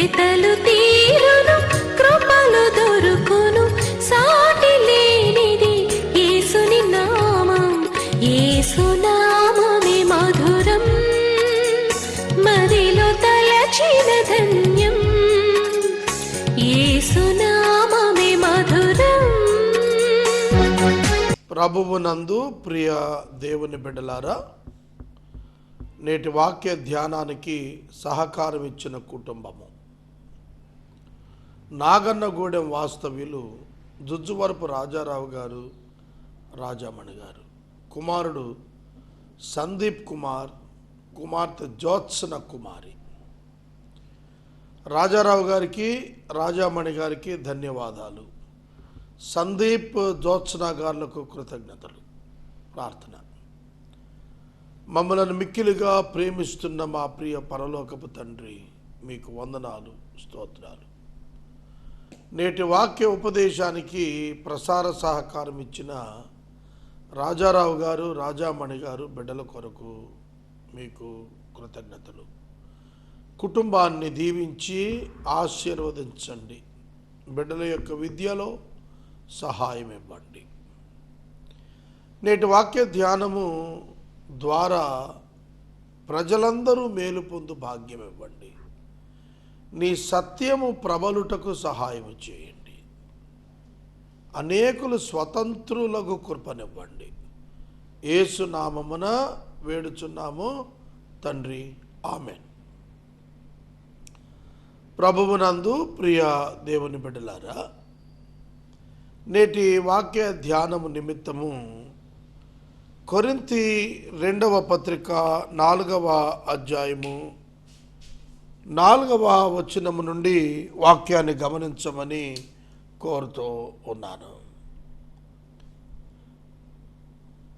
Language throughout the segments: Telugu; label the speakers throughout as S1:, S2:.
S1: వెతలు తీరును కృపలు దొరుకును సాటి లేనిది యేసుని నామం యేసునామమే మధురం మదిలో తలచిన ధన్యం యేసునామమే మధురం.
S2: ప్రభువునందు ప్రియ దేవుని బిడ్డలారా, నేటి వాక్య ధ్యానానికి సహకారం ఇచ్చిన కుటుంబము నాగన్నగూడెం వాస్తవ్యులు జుజ్జువరపు రాజారావు గారు, రాజామణి గారు, కుమారుడు సందీప్ కుమార్, కుమార్తె జ్యోత్సన కుమారి. రాజారావు గారికి, రాజామణి గారికి ధన్యవాదాలు. సందీప్, జ్యోత్సన గారులకు కృతజ్ఞతలు. ప్రార్థన. మమ్మలను మిక్కిలిగా ప్రేమిస్తున్న మా ప్రియ పరలోకపు తండ్రి, మీకు వందనాలు, స్తోత్రాలు. నేటి వాక్య ఉపదేశానికి ప్రసార సహకారం ఇచ్చిన రాజారావు గారు, రాజామణి గారు బిడ్డల కొరకు మీకు కృతజ్ఞతలు. కుటుంబాన్ని దీవించి ఆశీర్వదించండి. బిడ్డల యొక్క విద్యలో సహాయం ఇవ్వండి. నేటి వాక్య ధ్యానము ద్వారా ప్రజలందరూ మేలు పొందు భాగ్యం ఇవ్వండి. నీ సత్యము ప్రబలుటకు సహాయం చేయండి. అనేకులు స్వతంత్రులకు కృపనివ్వండి. యేసు నామమున వేడుచున్నాము తండ్రి, ఆమేన్. ప్రభువునందు ప్రియ దేవుని బిడ్డలారా, నేటి వాక్య ధ్యానము నిమిత్తము కొరింథీ 2వ పత్రిక 4వ అధ్యాయము 4వ వచనము నుండి వాక్యాన్ని గమనించమని కోరుతూ ఉన్నాను.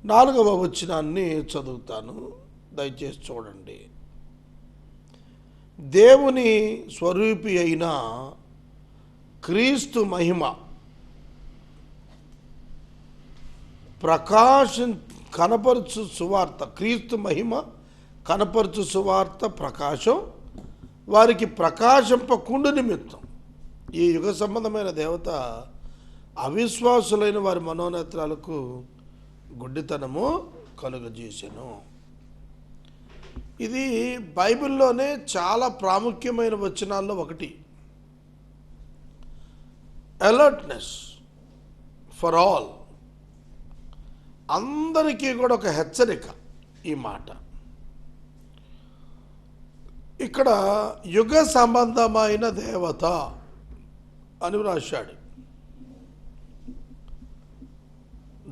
S2: 4వ వచనాన్ని చదువుతాను, దయచేసి చూడండి. దేవుని స్వరూపి అయిన క్రీస్తు మహిమ ప్రకాశం కనపరచు సువార్త, క్రీస్తు మహిమ కనపరచు సువార్త ప్రకాశం వారికి ప్రకాశింపకుండు నిమిత్తం ఈ యుగ సంబంధమైన దేవత అవిశ్వాసులైన వారి మనోనేత్రాలకు గుడ్డితనము కలుగజేసెను. ఇది బైబిల్లోనే చాలా ప్రాముఖ్యమైన వచనాల్లో ఒకటి. అలర్ట్నెస్ ఫర్ ఆల్, అందరికీ కూడా ఒక హెచ్చరిక ఈ మాట. ఇక్కడ యుగ సంబంధమైన దేవత అని రాశాడు.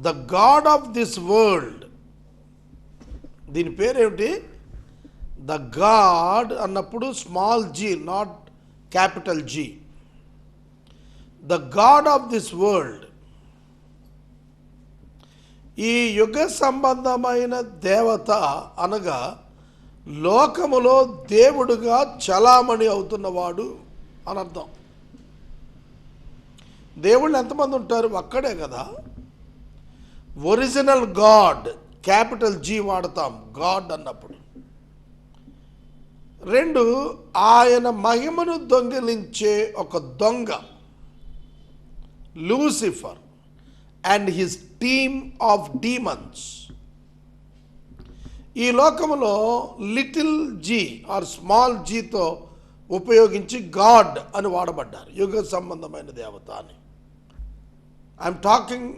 S2: The god of this world. దీని పేరేమిటి? ద గాడ్ అన్నప్పుడు small g, not capital g. The god of this world. ఈ యుగ సంబంధమైన దేవత అనగా లోకములో దేవుడుగా చలామణి అవుతున్నవాడు అని అర్థం. దేవుళ్ళు ఎంతమంది ఉంటారు? ఒక్కడే కదా. ఒరిజినల్ గాడ్, క్యాపిటల్ జీ వాడతాం గాడ్ అన్నప్పుడు. 2, ఆయన మహిమను దొంగిలించే ఒక దొంగ Lucifer and his team of demons. ఈ లోకంలో లిటిల్ జీ ఆర్ స్మాల్ జీతో ఉపయోగించి గాడ్ అని వాడబడ్డారు, యుగ సంబంధమైన దేవత అని. I'm talking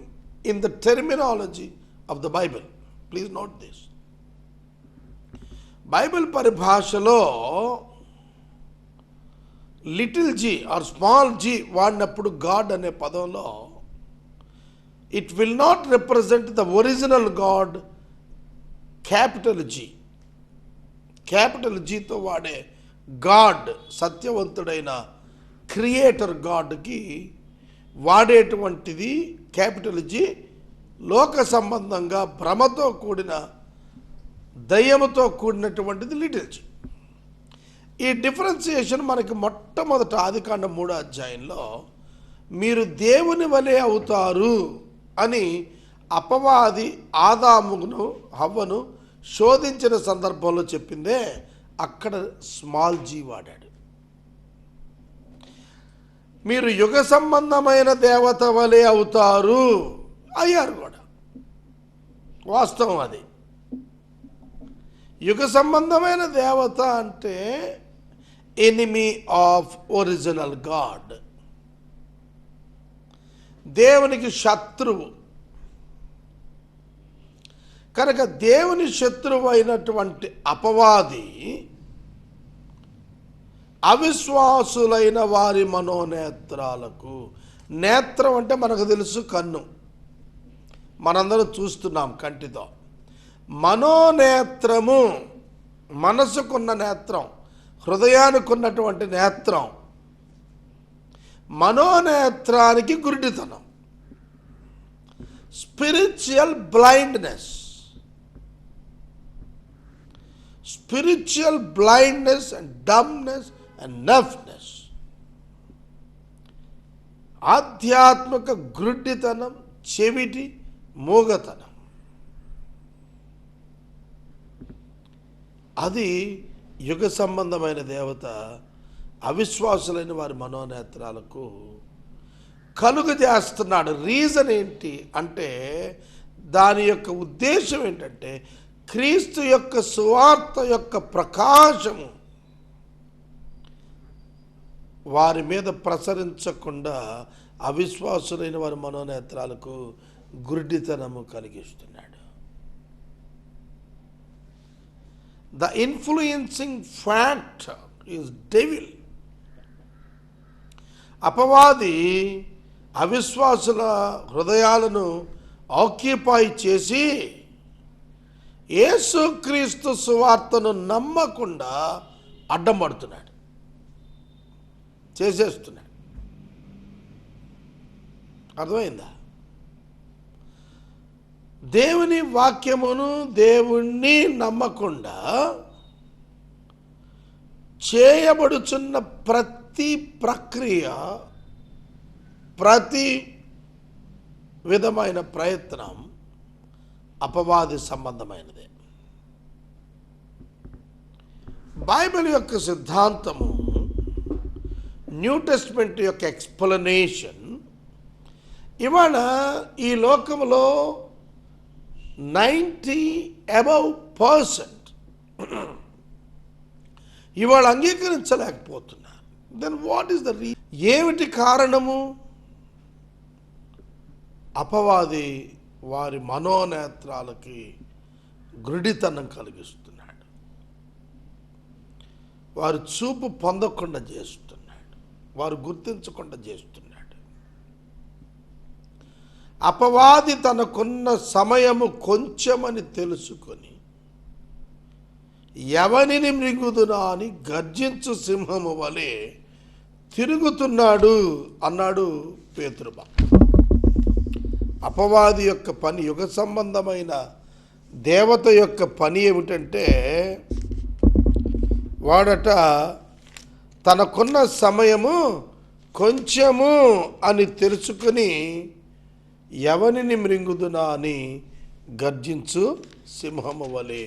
S2: in the terminology of the Bible. Please note this. Bible పరిభాషలో little G or small G వాడినప్పుడు గాడ్ అనే పదంలో it will not represent the original god capital G. Capital జీతో వాడే గాడ్, సత్యవంతుడైన క్రియేటర్ గాడ్కి వాడేటువంటిది క్యాపిటల్ జీ. లోక సంబంధంగా భ్రమతో కూడిన, దయ్యముతో కూడినటువంటిది లిటిల్ జీ. ఈ డిఫరెన్సియేషన్ మనకి మొట్టమొదట ఆదికాండం 3వ అధ్యాయంలో మీరు దేవుని వలె అవుతారు అని అపవాది ఆదామును హవ్వను శోధించిన సందర్భంలో చెప్పిందే అక్కడ స్మాల్ జీ వాడాడు. మీరు యుగ సంబంధమైన దేవత వలె అవుతారు. అయ్యారు కూడా, వాస్తవం అది. యుగ సంబంధమైన దేవత అంటే ఎనిమీ ఆఫ్ ఒరిజినల్ గాడ్, దేవునికి శత్రువు. కనుక దేవుని శత్రువు అయినటువంటి అపవాది అవిశ్వాసులైన వారి మనోనేత్రాలకు, నేత్రం అంటే మనకు తెలుసు కన్ను, మనందరం చూస్తున్నాం కంటితో. మనోనేత్రము మనసుకున్న నేత్రం, హృదయానికి ఉన్నటువంటి నేత్రం. మనోనేత్రానికి గురిడితనం, spiritual blindness. Spiritual blindness and dumbness and numbness. ఆధ్యాత్మిక గుడ్డితనం, చెవిటి మూగతనం. అది యుగ సంబంధమైన దేవత అవిశ్వాసులైన వారి మనోనేత్రాలకు కలుగజేస్తున్నాడు. రీజన్ ఏంటి అంటే, దాని యొక్క ఉద్దేశం ఏంటంటే, క్రీస్తు యొక్క సువార్త యొక్క ప్రకాశము వారి మీద ప్రసరించకుండా అవిశ్వాసులైన వారి మనోనేత్రాలకు గుడ్డితనము కలిగిస్తున్నాడు. The influencing factor is devil. అపవాది అవిశ్వాసుల హృదయాలను ఆక్యుపై చేసి యేసుక్రీస్తు సువార్తను నమ్మకుండా అడ్డం పడుతున్నాడు, చేసేస్తున్నాడు. అర్థమైందా? దేవుని వాక్యమును, దేవుణ్ణి నమ్మకుండా చేయబడుచున్న ప్రతి ప్రక్రియ, ప్రతి విధమైన ప్రయత్నం అపవాది సంబంధమైనదే. బైబిల్ యొక్క సిద్ధాంతము, న్యూ టెస్ట్మెంట్ యొక్క ఎక్స్ప్లనేషన్ ఇవాళ ఈ లోకంలో 90% ఇవాళ అంగీకరించలేకపోతున్నారు. దెన్ వాట్ ఈస్ ద ఏమిటి కారణము? అపవాది వారి మనోనేత్రాలకి గుడితనం కలిగిస్తున్నాడు, వారు చూపు పొందకుండా చేస్తున్నాడు, వారు గుర్తించకుండా చేస్తున్నాడు. అపవాది తనకున్న సమయము కొంచెమని తెలుసుకొని ఎవనిని మృంగుదునా అని గర్జించు సింహము వలె తిరుగుతున్నాడు అన్నాడు పేతురు. అపవాది యొక్క పని, యుగ సంబంధమైన దేవత యొక్క పని ఏమిటంటే, వాడట తనకున్న సమయము కొంచెము అని తెలుసుకొని ఎవనిని మృంగుదునా అని గర్జించు సింహము వలె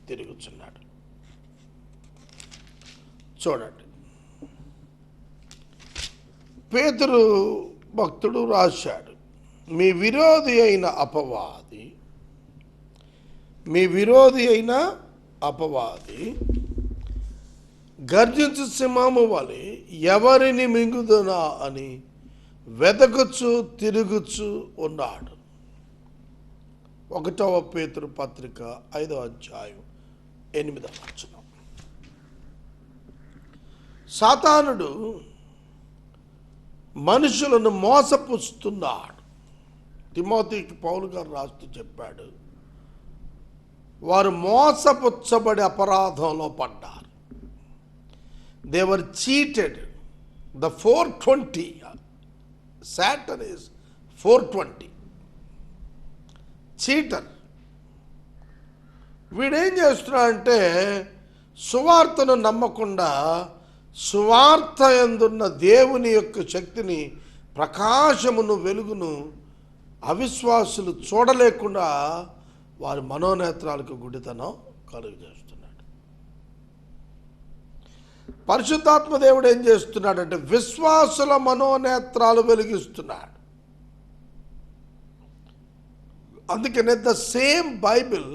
S2: తిరుగుచున్నాడు. చూడండి, పేతురు భక్తుడు రాశాడు, మీ విరోధి అయిన అపవాది గర్జించు సింహము వలె ఎవరిని మింగుదునా అని వెదకుచు తిరుగుచు ఉన్నాడు. 1వ పేతురు పత్రిక 5వ అధ్యాయం 8వ వచనం. సాతానుడు మనుషులను మోసపుస్తున్నాడు. తిమోతికి పౌలు గారు రాస్తూ చెప్పాడు, వారు మోసపుచ్చబడి అపరాధంలో పడ్డారు. They were cheated. The 420, Satan is 420, cheater. వీడేం చేస్తున్నాడంటే, సువార్తను నమ్మకుండా సువార్త యందున్న దేవుని యొక్క శక్తిని, ప్రకాశమును, వెలుగును అవిశ్వాసులు చూడలేకుండా వారి మనోనేత్రాలకు గుడితనం కలుగజేస్తున్నాడు. పరిశుద్ధాత్మ దేవుడు ఏం చేస్తున్నాడంటే విశ్వాసుల మనోనేత్రాలు వెలిగిస్తున్నాడు. అందుకనే the same Bible,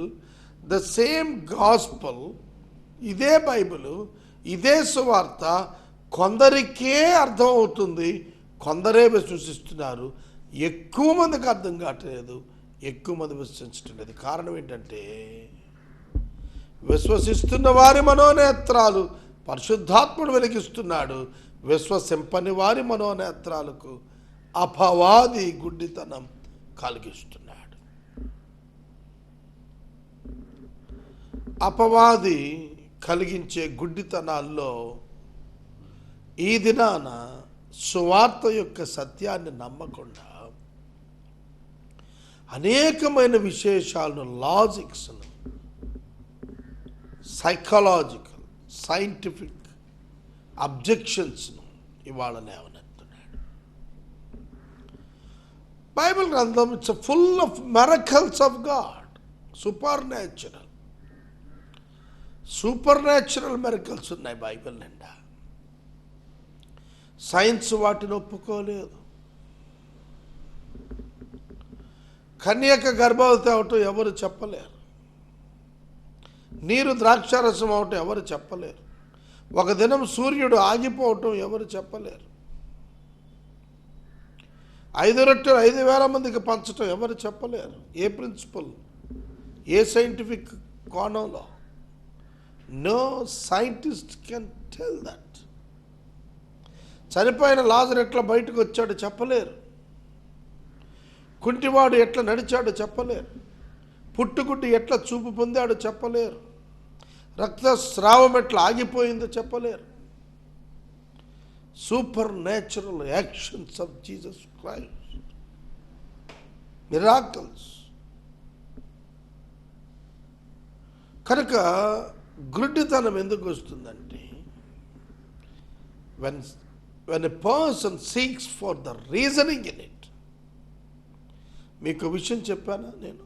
S2: the same gospel, ఇదే బైబిల్, ఇదే సువార్త కొందరికే అర్థం అవుతుంది, కొందరే విశ్వసిస్తున్నారు. ఎక్కువ మందికి అర్థం కావట్లేదు, ఎక్కువ మంది విశ్వసించట్లేదు. కారణం ఏంటంటే విశ్వసిస్తున్న వారి మనోనేత్రాలు పరిశుద్ధాత్ముడు వెలిగిస్తున్నాడు, విశ్వసింపని వారి మనోనేత్రాలకు అపవాది గుడ్డితనం కలిగిస్తున్నాడు. అపవాది కలిగించే గుడ్డితనాల్లో ఈ దినాన సువార్త యొక్క సత్యాన్ని నమ్మకుండా అనేకమైన విశేషాలను, లాజిక్స్ను, సైకలాజికల్, సైంటిఫిక్ అబ్జెక్షన్స్ను ఇవాళ లేవనెత్తున్నాడు. బైబిల్ గ్రంథం it's full of miracles of God, super natural miracles ఉన్నాయి బైబిల్ నిండా. సైన్స్ వాటిని ఒప్పుకోలేదు. కన్యక గర్భవతి అవటం ఎవరు చెప్పలేరు, నీరు ద్రాక్షారసం అవటం ఎవరు చెప్పలేరు, ఒక దినం సూర్యుడు ఆగిపోవటం ఎవరు చెప్పలేరు, 5 రొట్టెలు 5,000 మందికి పంచటం ఎవరు చెప్పలేరు. ఏ ప్రిన్సిపల్, ఏ సైంటిఫిక్ కోణంలో? No scientist can tell that. చనిపోయిన లాజరు ఎట్లా బయటకు వచ్చాడో చెప్పలేరు, కుంటివాడు ఎట్లా నడిచాడో చెప్పలేరు, పుట్టుగుడ్డి ఎట్లా చూపు పొందాడో చెప్పలేరు, రక్తస్రావం ఎట్లా ఆగిపోయిందో చెప్పలేరు. Super natural actions of Jesus Christ, miracles. కనుక గుడ్డితనం ఎందుకు వస్తుందంటే when a person seeks for the reasoning in it. మీకు విషయం చెప్పానా నేను?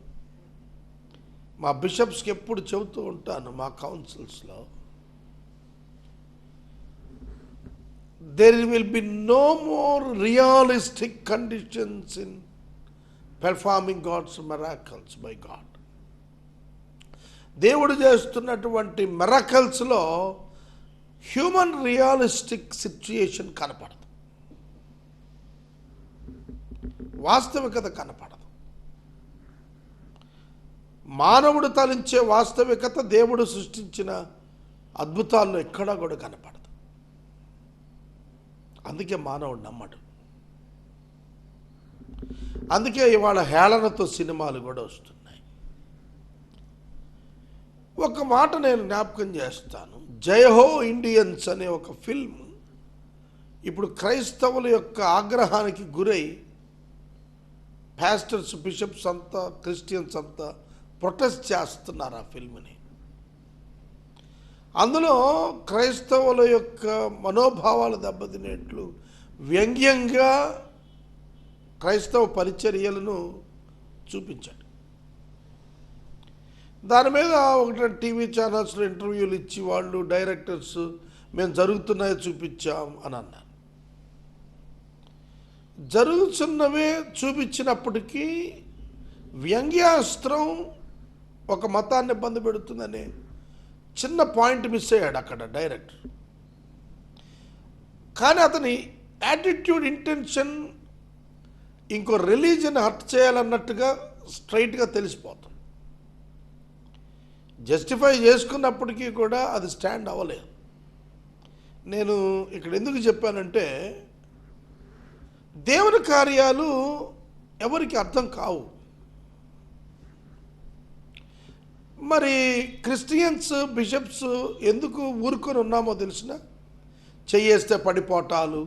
S2: మా బిషప్స్కి ఎప్పుడు చెబుతూ ఉంటాను మా కౌన్సిల్స్లో, there will be no more realistic conditions in performing God's miracles by God. దేవుడు చేస్తున్నటువంటి మిరకల్స్లో హ్యూమన్ రియలిస్టిక్ సిచ్యుయేషన్ కనపడదు, వాస్తవికత కనపడదు. మానవుడు తలించే వాస్తవికత దేవుడు సృష్టించిన అద్భుతాల్లో ఎక్కడా కూడా కనపడదు. అందుకే మానవుడు నమ్మడు. అందుకే ఇవాళ హేళనతో సినిమాలు కూడా వస్తున్నాయి. ఒక మాట నేను జ్ఞాపకం చేస్తాను. జయహో ఇండియన్స్ అనే ఒక ఫిల్మ్ ఇప్పుడు క్రైస్తవుల యొక్క ఆగ్రహానికి గురై పాస్టర్స్, బిషప్స్ అంతా, క్రిస్టియన్స్ అంతా ప్రొటెస్ట్ చేస్తున్నారు ఆ ఫిల్మ్ని. అందులో క్రైస్తవుల యొక్క మనోభావాలు దెబ్బతినేట్లు వ్యంగ్యంగా క్రైస్తవ పరిచర్యలను చూపించాడు. దాని మీద ఒకటి టీవీ ఛానల్స్లో ఇంటర్వ్యూలు ఇచ్చి వాళ్ళు డైరెక్టర్స్ మేము జరుగుతున్నాయో చూపించాం అని అన్నారు. జరుగుతున్నవే చూపించినప్పటికీ వ్యంగ్యాస్త్రం ఒక మతాన్ని ఇబ్బంది పెడుతుందనే చిన్న పాయింట్ మిస్ అయ్యాడు అక్కడ డైరెక్టర్. కానీ అతని యాటిట్యూడ్, ఇంటెన్షన్ ఇంకో రిలీజన్ హర్ట్ చేయాలన్నట్టుగా స్ట్రైట్గా తెలిసిపోతుంది. జస్టిఫై చేసుకున్నప్పటికీ కూడా అది స్టాండ్ అవ్వలేదు. నేను ఇక్కడ ఎందుకు చెప్పానంటే దేవుని కార్యాలు ఎవరికి అర్థం కావు. మరి క్రిస్టియన్స్, బిషప్స్ ఎందుకు ఊరుకొని ఉన్నామో తెలిసిన, చెయ్యేస్తే పడిపోవటాలు,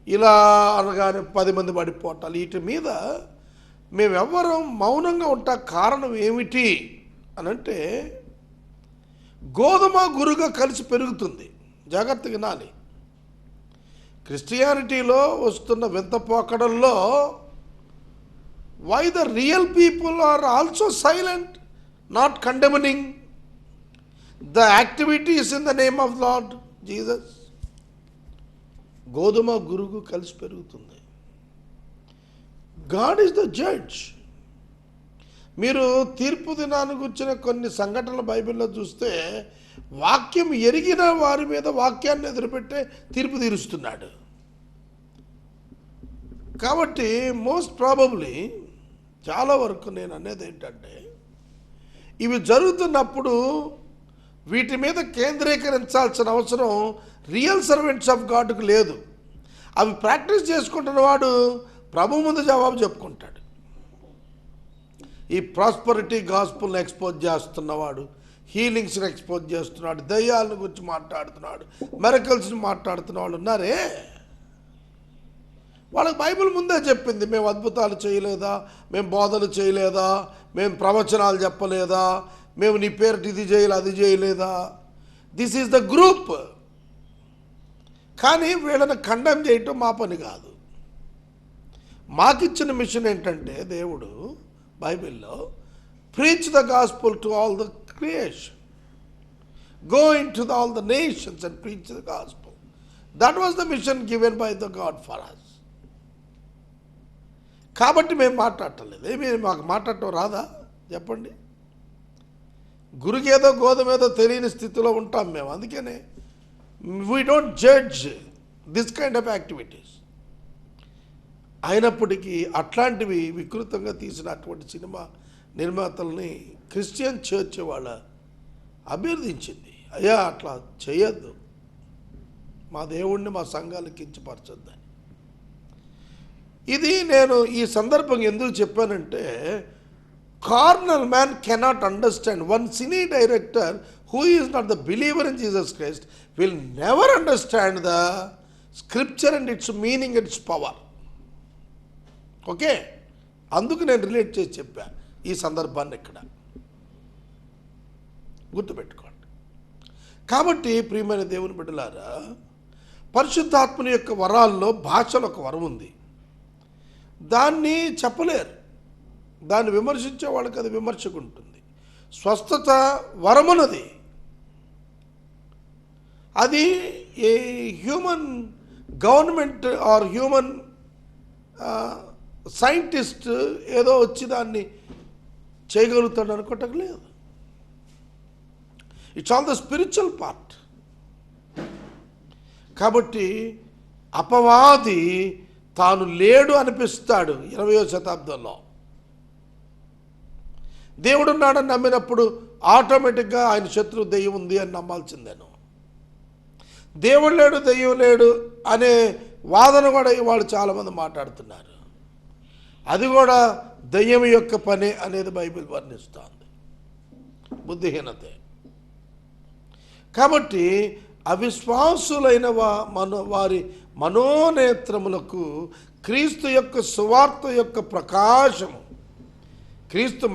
S2: ఇలా అనగానే 10 మంది పడిపోవటాలు, వీటి మీద మేమెవ్వరం మౌనంగా ఉంటా కారణం ఏమిటి అనంటే గోధుమ గురుగా కలిసి పెరుగుతుంది. జాగ్రత్తగా వినాలి. క్రిస్టియానిటీలో వస్తున్న వింత పోకడల్లో why the real people are also silent, not condemning. The activities in the name of lord Jesus. గోధుమ గురుగు కలిసి పెరుగుతుంది. God is the judge. మీరు తీర్పు దినాన్ని గురించిన కొన్ని సంఘటనలు బైబిల్లో చూస్తే వాక్యం ఎరిగిన వారి మీద వాక్యాన్ని ఎదురుపెట్టే తీర్పు తీరుస్తున్నాడు. కాబట్టి మోస్ట్ ప్రాబబ్లీ చాలా వరకు నేను అనేది ఏంటంటే, ఇవి జరుగుతున్నప్పుడు వీటి మీద కేంద్రీకరించాల్సిన అవసరం రియల్ సర్వెంట్స్ ఆఫ్ గాడ్కు లేదు. అవి ప్రాక్టీస్ చేసుకుంటున్నవాడు ప్రభు ముందు జవాబు చెప్పుకుంటాడు. ఈ ప్రాస్పరిటీ గాస్పుల్ని ఎక్స్పోజ్ చేస్తున్నవాడు, హీలింగ్స్ని ఎక్స్పోజ్ చేస్తున్నాడు, దయ్యాలను గురించి మాట్లాడుతున్నాడు, మెరకల్స్ని మాట్లాడుతున్న వాళ్ళు ఉన్నారే, వాళ్ళకి బైబిల్ ముందే చెప్పింది, మేము అద్భుతాలు చేయలేదా, మేము బోధలు చేయలేదా, మేము ప్రవచనాలు చెప్పలేదా, మేము నీ పేరు ఇది చేయలే అది చేయలేదా. This is the group. కానీ వీళ్ళని ఖండం చేయటం మా పని కాదు. మాకిచ్చిన మిషన్ ఏంటంటే, దేవుడు బైబిల్లో preach the gospel to all the creation, go into all the nations and preach the gospel. That was the mission given by the god for us. కాబట్టి మేము మాట్లాడటలేదు. మీరు మాకు మాట్లాడటం రాదా చెప్పండి? గురుగేదో గోధుమేదో తెలియని స్థితిలో ఉంటాం మేము. అందుకనే we don't judge this kind of activities. అయినప్పటికీ అట్లాంటివి వికృతంగా తీసిన అటువంటి సినిమా నిర్మాతల్ని క్రిస్టియన్ చర్చ్ వాళ్ళ అభ్యర్థించింది, అయ్యా అట్లా చేయొద్దు, మా దేవుణ్ణి మా సంఘాలకు కించపరచొద్దని. ఇది నేను ఈ సందర్భం ఎందుకు చెప్పానంటే, carnal man cannot understand. One cine director who is not the believer in Jesus Christ will never understand the scripture and it's meaning and its power. Okay, అందుకు నేను రిలేట్ చేసి చెప్పాను ఈ సందర్భాన్ని ఇక్కడ గుర్తుపెట్టుకోండి. కాబట్టి ప్రియమైన దేవుని బిడ్డలారా, పరిశుద్ధాత్మని యొక్క వరాల్లో భాషలో ఒక వరం ఉంది. దాన్ని చెప్పలేరు, దాన్ని విమర్శించే వాళ్ళకి అది విమర్శకు ఉంటుంది. స్వస్థత వరమున్నది, అది a human government are human scientist ఏదో వచ్చి దాన్ని చేయగలుగుతాడు అనుకోవటం లేదు. It's all the spiritual part. కాబట్టి అపవాది తాను లేడు అనిపిస్తాడు 20వ శతాబ్దంలో. దేవుడున్నాడని నమ్మినప్పుడు ఆటోమేటిక్గా ఆయన శత్రువు దెయ్యం ఉంది అని నమ్మాల్సిందేను. దేవుడు లేడు దెయ్యం లేడు అనే వాదన కూడా వాళ్ళు చాలామంది మాట్లాడుతున్నారు. అది కూడా దెయ్యం యొక్క పని అనేది బైబిల్ వర్ణిస్తోంది, బుద్ధిహీనతే. కాబట్టి అవిశ్వాసులైన వారి మనోనేత్రములకు క్రీస్తు యొక్క సువార్త యొక్క ప్రకాశము, క్రీస్తు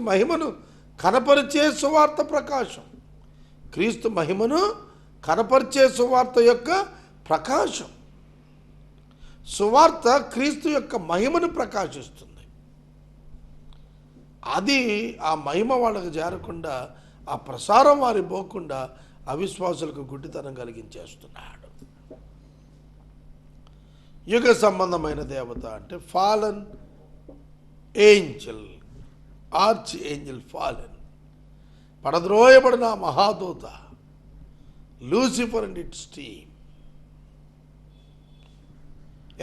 S2: మహిమను కనపరిచే సువార్త ప్రకాశం, క్రీస్తు మహిమను కనపరిచే సువార్త యొక్క ప్రకాశం. సువార్త క్రీస్తు యొక్క మహిమను ప్రకాశిస్తుంది. అది ఆ మహిమ వాళ్ళకు చేరకుండా, ఆ ప్రసారం వారి పోకుండా అవిశ్వాసులకు గుడ్డితనం కలిగించేస్తున్నాడు. యుగ సంబంధమైన దేవత అంటే fallen angel, archangel fallen, పడద్రోయబడిన మహాదూత లూసిఫర్ అండ్ ఇట్స్ టీమ్.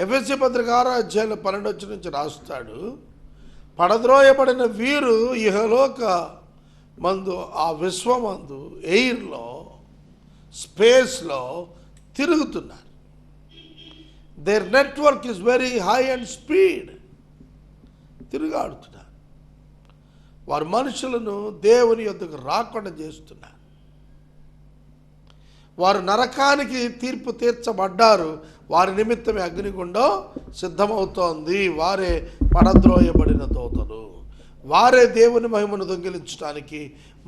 S2: ఎఫెసీ పత్రిక 6వ అధ్యాయంలో 12 నుంచి రాస్తాడు, పడద్రోయబడిన వీరు ఇహలోక మందు, ఆ విశ్వమందు, ఎయిర్లో, స్పేస్లో తిరుగుతున్నారు. Their network is very high and speed. తిరుగాడుతున్నారు. వారు మనుషులను దేవుని యొద్దకు రాకుండా చేస్తున్నారు. వారు నరకానికి తీర్పు తీర్చబడ్డారు. వారి నిమిత్తమే అగ్నిగుండం సిద్ధమవుతోంది. వారే పడద్రోయబడిన దూతలు. వారే దేవుని మహిమను దొంగిలించడానికి,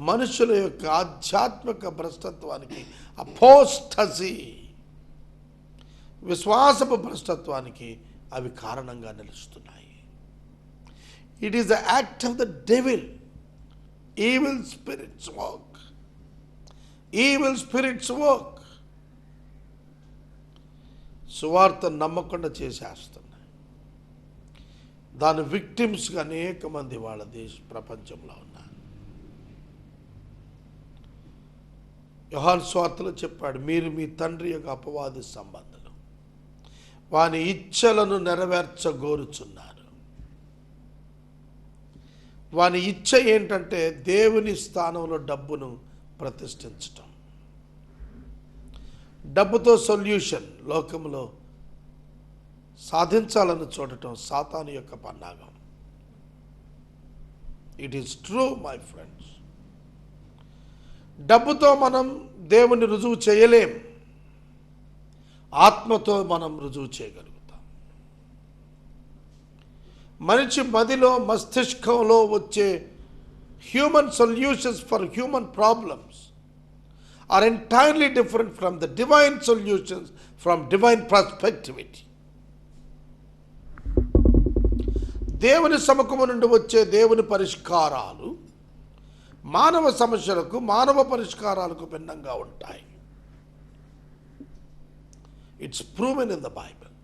S2: మనుషుల యొక్క ఆధ్యాత్మిక భ్రష్టత్వానికి, అపోస్టసీ, విశ్వాసపు భ్రష్టత్వానికి అవి కారణంగా నిలుస్తున్నాయి. It is the act of the devil, evil spirits work evil spirits work. సువార్త నమ్మకుండా చేసేస్తున్నాయి. దాని విక్టిమ్స్గా అనేక మంది వాళ్ళ ప్రపంచంలో ఉన్నారు. యోహాను సువార్తలో చెప్పాడు, మీరు మీ తండ్రి యొక్క అపవాది సంబంధులు, వాని ఇచ్చలను నెరవేర్చగోరుచున్నారు. వాని ఇచ్చ ఏంటంటే దేవుని స్థానంలో డబ్బును ప్రతిష్ఠించటం. డబ్బుతో సొల్యూషన్ లోకంలో సాధించాలని చూడటం సాతాను యొక్క పన్నాగం. It is true my friends. డబ్బుతో మనం దేవుని రుజువు చేయలేం, ఆత్మతో మనం రుజువు చేయగలుగుతాం. మనిషి మదిలో మస్తిష్కంలో వచ్చే human solutions for human problems are entirely different from the divine solutions from divine perspectivity. దేవుని సముఖము నుండి వచ్చే దేవుని పరిష్కారాలు మానవ సమస్యలకు, మానవ పరిష్కారాలకు భిన్నంగా ఉంటాయి. It's proven in the Bible.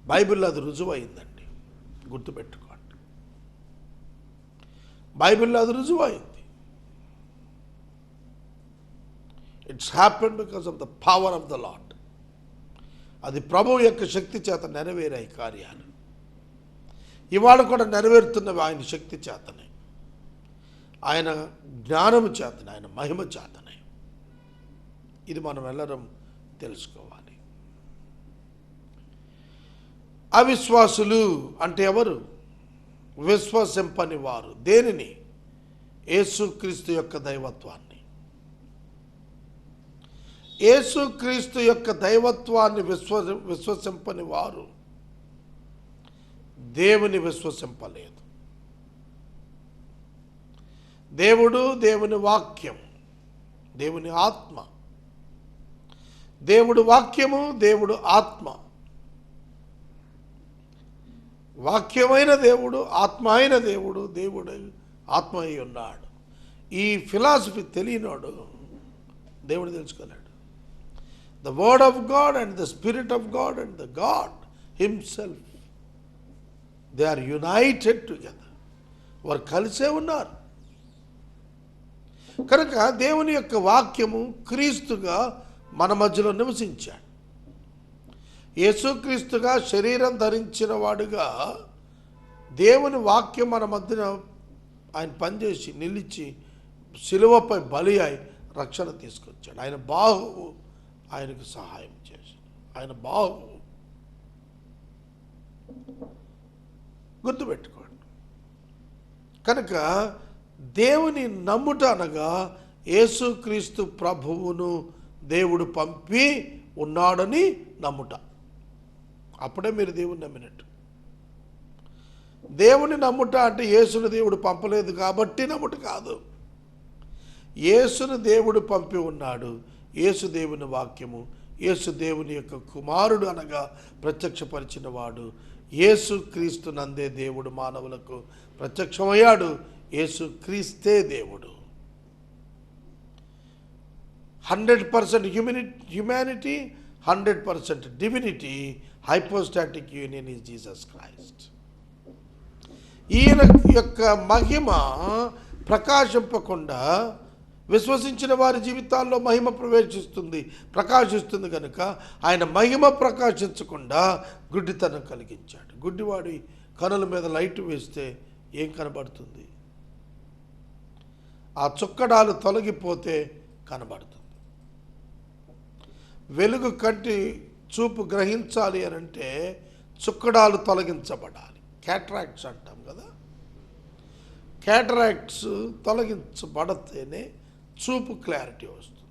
S2: బైబిల్లో అది రుజువైందండి, గుర్తుపెట్టుకోండి. బైబిల్లో అది రుజువైంది. It's happen because of the power of the Lord. అది ప్రభువు యొక్క శక్తి చేత నెరవేరాయి కార్యాలు. ఇవాళ కూడా నెరవేరుతున్నవి ఆయన శక్తి చేతనే, ఆయన జ్ఞానము చేతనే, ఆయన మహిమ చేతనే. ఇది మనం ಎಲ್ಲరం తెలుసుకోవాలి. అవిశ్వాసులు అంటే ఎవరు? విశ్వసింపని వారు. దేనిని? యేసుక్రీస్తు యొక్క దైవత్వాన్ని. యేసుక్రీస్తు యొక్క దైవత్వాన్ని విశ్వసింపని వారు దేవుని విశ్వసింపలేదు. దేవుడు, దేవుని వాక్యం, దేవుని ఆత్మ. దేవుడు వాక్యము, దేవుడు ఆత్మ. వాక్యమైన దేవుడు, ఆత్మ అయిన దేవుడు, దేవుడు ఆత్మ అయి ఉన్నాడు. ఈ ఫిలాసఫీ తెలియనాడు దేవుడు తెలుసుకోలేడు. The word of God and the spirit of God and the God himself, they are united together. వారు కలిసే ఉన్నారు. కనుక దేవుని యొక్క వాక్యము క్రీస్తుగా మన మధ్యలో నివసించాడు. యేసుక్రీస్తుగా శరీరం ధరించిన వాడుగా దేవుని వాక్యం మన మధ్యన ఆయన పనిచేసి నిలిచి శిలువపై బలి అయి రక్షణ తీసుకొచ్చాడు. ఆయన బాహువు ఆయనకు సహాయం చేశాడు. ఆయన బాహువు. గుర్తుపెట్టుకోండి. కనుక దేవుని నమ్ముట అనగా యేసుక్రీస్తు ప్రభువును దేవుడు పంపి ఉన్నాడని నమ్ముట. అప్పుడే మీరు దేవుని నమ్మినట్టు. దేవుని నమ్ముట అంటే యేసును దేవుడు పంపలేదు కాబట్టి నమ్ముట కాదు. యేసును దేవుడు పంపి ఉన్నాడు. యేసు దేవుని వాక్యము, యేసు దేవుని యొక్క కుమారుడు అనగా ప్రత్యక్షపరిచిన వాడు. యేసు క్రీస్తు నందే దేవుడు మానవులకు ప్రత్యక్షమయ్యాడు. యేసు క్రీస్తే దేవుడు. 100% humanity, 100% divinity. Hypostatic union is Jesus Christ. ఈయన యొక్క మహిమ ప్రకాశింపకుండా విశ్వసించిన వారి జీవితాల్లో మహిమ ప్రకాశిస్తుంది కనుక ఆయన మహిమ ప్రకాశించకుండా గుడ్డితనం కలిగించాడు. గుడ్డివాడి కనుల మీద లైట్ వేస్తే ఏం కనబడుతుంది? ఆ చుక్కడాలు తొలగిపోతే కనబడుతుంది. వెలుగు కంటి చూపు గ్రహించాలి అని అంటే చుక్కడాలు తొలగించబడాలి. క్యాటరాక్ట్స్ అంటాం కదా. క్యాటరాక్ట్స్ తొలగించబడితేనే చూపు క్లారిటీ వస్తుంది.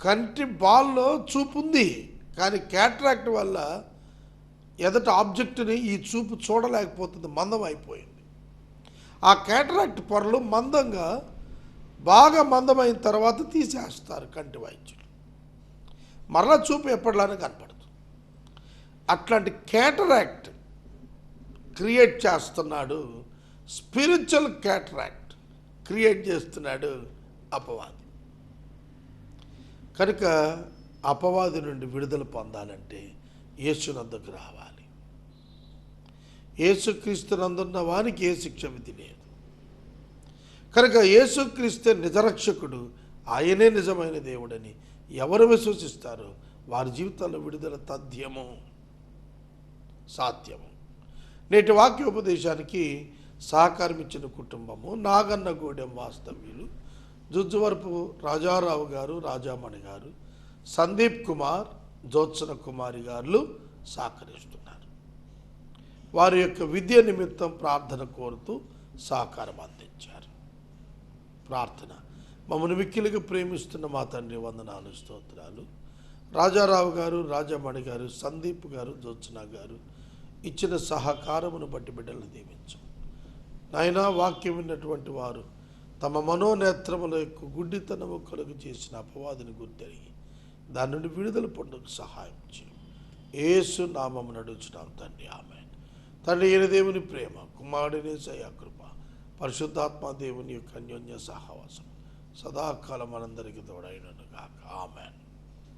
S2: కంటి బాల్లో చూపు ఉంది, కానీ క్యాటరాక్ట్ వల్ల ఎదట ఆబ్జెక్ట్ని ఈ చూపు చూడలేకపోతుంది, మందం అయిపోయింది. ఆ క్యాటరాక్ట్ పొరలు బాగా మందమైన తర్వాత తీసేస్తారు కంటి వైద్యులు. మరలా చూపు ఎప్పటిలానే కనపడుతుంది. అట్లాంటి క్యాటరాక్ట్ క్రియేట్ చేస్తున్నాడు, స్పిరిచువల్ క్యాటరాక్ట్ క్రియేట్ చేస్తున్నాడు అపవాది. కనుక అపవాది నుండి విడుదల పొందాలంటే యేసునందుకు రావాలి. యేసుక్రీస్తునందున్న వానికి ఏ శిక్ష విధి లేదు. కనుక యేసుక్రీస్తే నిజరక్షకుడు, ఆయనే నిజమైన దేవుడని ఎవరు విశ్వసిస్తారో వారి జీవితాల్లో విడుదల తథ్యము, సాధ్యము. నేటి వాక్యోపదేశానికి సహకారం ఇచ్చిన కుటుంబము నాగన్నగూడెం వాస్తవ్యులు జుజ్జువరపు రాజారావు గారు, రాజామణి గారు, సందీప్ కుమార్, జ్యోత్సన కుమారి గారు సహకరిస్తున్నారు. వారి యొక్క విద్య నిమిత్తం ప్రార్థన కోరుతూ సహకారం అందించారు. ప్రార్థన. మమ్మల్ని మిక్కిలిగా ప్రేమిస్తున్న మా తండ్రి, వందనాలు, స్తోత్రాలు. రాజారావు గారు, రాజామణి గారు, సందీప్ గారు, జ్యోత్సన గారు ఇచ్చిన సహకారమును బట్టి బిడ్డలను దీవించు నాయనా. వాక్యం విన్నటువంటి వారు తమ మనోనేత్రముల యొక్క గుడ్డితనము కలుగు చేసిన అపవాదిని గుర్తెరిగి దాని నుండి విడుదల పొందుకు సహాయం చేయి. యేసు నామమున అడుగుచున్నాం తండ్రి, ఆమేన్. తండ్రి అయిన దేవుని ప్రేమ, కుమారుడిని యేసయ్య కృప, పరిశుద్ధాత్మ దేవుని యొక్క అన్యోన్య సహవాసం సదాకాలం మనందరికీ తోడైనను గాక. ఆమేన్.